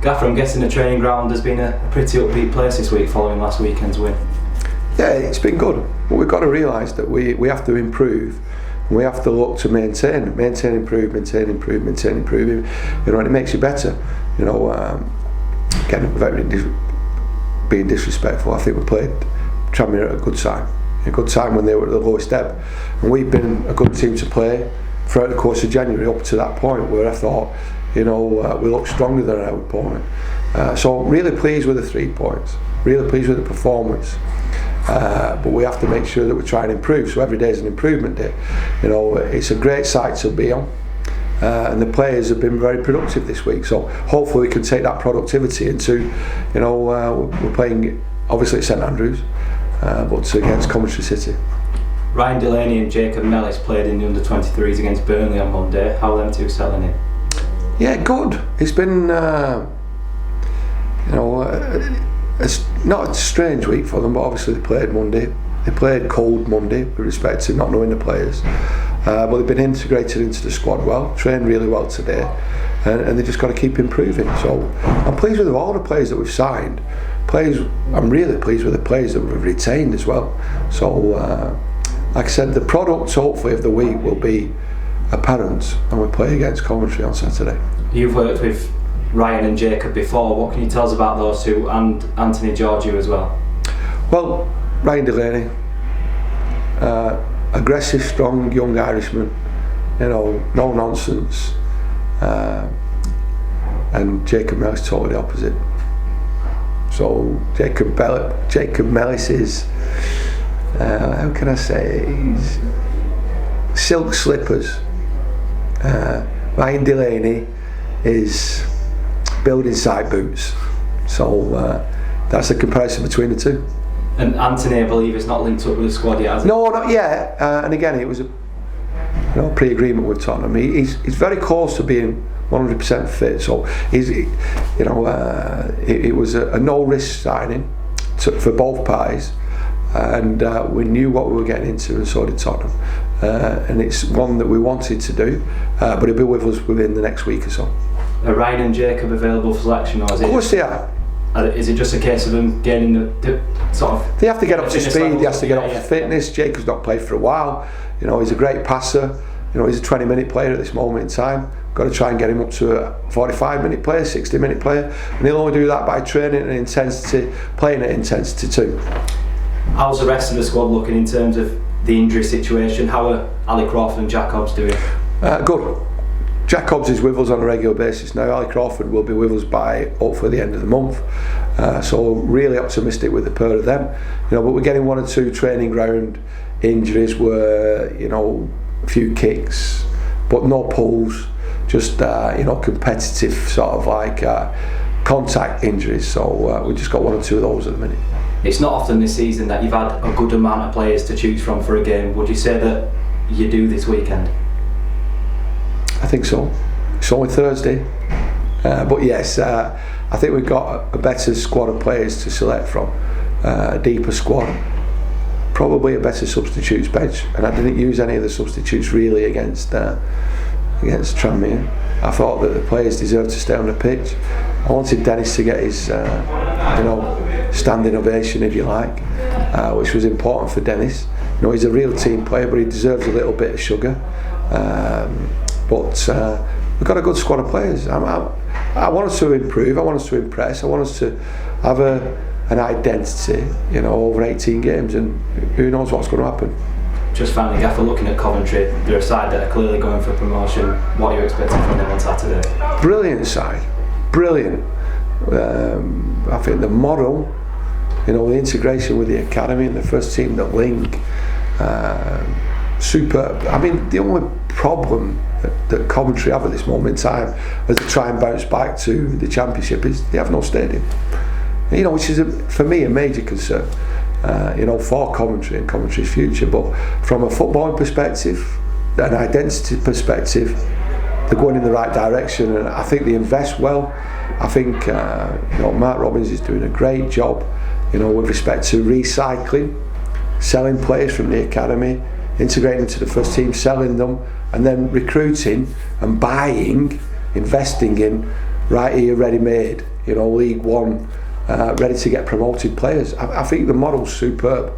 Gaffer, I'm guessing the training ground has been a pretty upbeat place this week following last weekend's win. Yeah, it's been good, but we've got to realise that we have to improve. We have to look to maintain, improve. You know, and it makes you better. You know, again, being disrespectful, I think we played Tranmere at a good time when they were at the lowest ebb, and we've been a good team to play throughout the course of January up to that point where I thought, you know, we looked stronger than our opponent. So really pleased with the 3 points, really pleased with the performance. But we have to make sure that we try and improve. So every day is an improvement day. You know, it's a great site to be on, and the players have been very productive this week. So hopefully we can take that productivity into, you know, we're playing obviously at St Andrews, but against Coventry City. Ryan Delaney and Jacob Mellis played in the under-23s against Burnley on Monday. How are them two selling in? Yeah, good. It's been, it's not a strange week for them, but obviously they played Monday. They played cold Monday with respect to not knowing the players. But they've been integrated into the squad well, trained really well today, and they've just got to keep improving. So I'm pleased with all the players that we've signed. I'm really pleased with the players that we've retained as well. So, like I said, the product hopefully of the week will be apparent, and we play against Coventry on Saturday. You've worked with Ryan and Jacob before. What can you tell us about those two, and Anthony Georgiou as well? Well, Ryan Delaney, aggressive, strong, young Irishman, you know, no nonsense, and Jacob Mellis totally the opposite. So Jacob Mellis is, how can I say, silk slippers. Ryan Delaney is building site boots. So that's the comparison between the two. And Anthony, I believe, is not linked up with the squad yet, has he? No, not yet. And again, it was a pre-agreement with Tottenham. He's very close to being 100% fit. So it was a no-risk signing for both parties, and we knew what we were getting into, and so did Tottenham. And it's one that we wanted to do, but he'll be with us within the next week or so. Are Ryan and Jacob available for selection, or is it? Of course they are. Is it just a case of them gaining the sort of? They have to get up to speed. They have to get up to yeah. fitness. Jacob's not played for a while. You know, he's a great passer. You know, he's a 20-minute player at this moment in time. Got to try and get him up to a 45-minute player, 60-minute player, and he'll only do that by training and intensity, playing at intensity too. How's the rest of the squad looking in terms of the injury situation? How are Ali Crawford and Jack Hobbs doing? Good. Jack Hobbs is with us on a regular basis now. Ali Crawford will be with us by hopefully the end of the month. So really optimistic with the pair of them. You know, but we're getting 1 or 2 training ground injuries where, you know, a few kicks, but no pulls, just competitive sort of like contact injuries. So we just got 1 or 2 of those at the minute. It's not often this season that you've had a good amount of players to choose from for a game. Would you say that you do this weekend? I think so. It's only Thursday, but yes, I think we've got a better squad of players to select from, a deeper squad, probably a better substitutes bench, and I didn't use any of the substitutes really against Tranmere. I thought that the players deserved to stay on the pitch. I wanted Dennis to get his standing ovation, if you like, which was important for Dennis. You know, he's a real team player, but he deserves a little bit of sugar. But we've got a good squad of players. I want us to improve, I want us to impress, I want us to have an identity, you know, over 18 games, and who knows what's going to happen. Just finally, Gaffer, looking at Coventry, they're a side that are clearly going for promotion. What are you expecting from them on Saturday? Brilliant side, brilliant. I think the model, you know, the integration with the academy and the first team, the link, superb. I mean, the only problem that Coventry have at this moment in time as they try and bounce back to the Championship is they have no stadium. You know, which is for me a major concern. For Coventry and Coventry's future. But from a footballing perspective, an identity perspective, they're going in the right direction, and I think they invest well. I think Mark Robbins is doing a great job, you know, with respect to recycling, selling players from the academy, integrating into the first team, selling them, and then recruiting and buying, investing in right here ready-made League One, ready to get promoted players. I think the model's superb.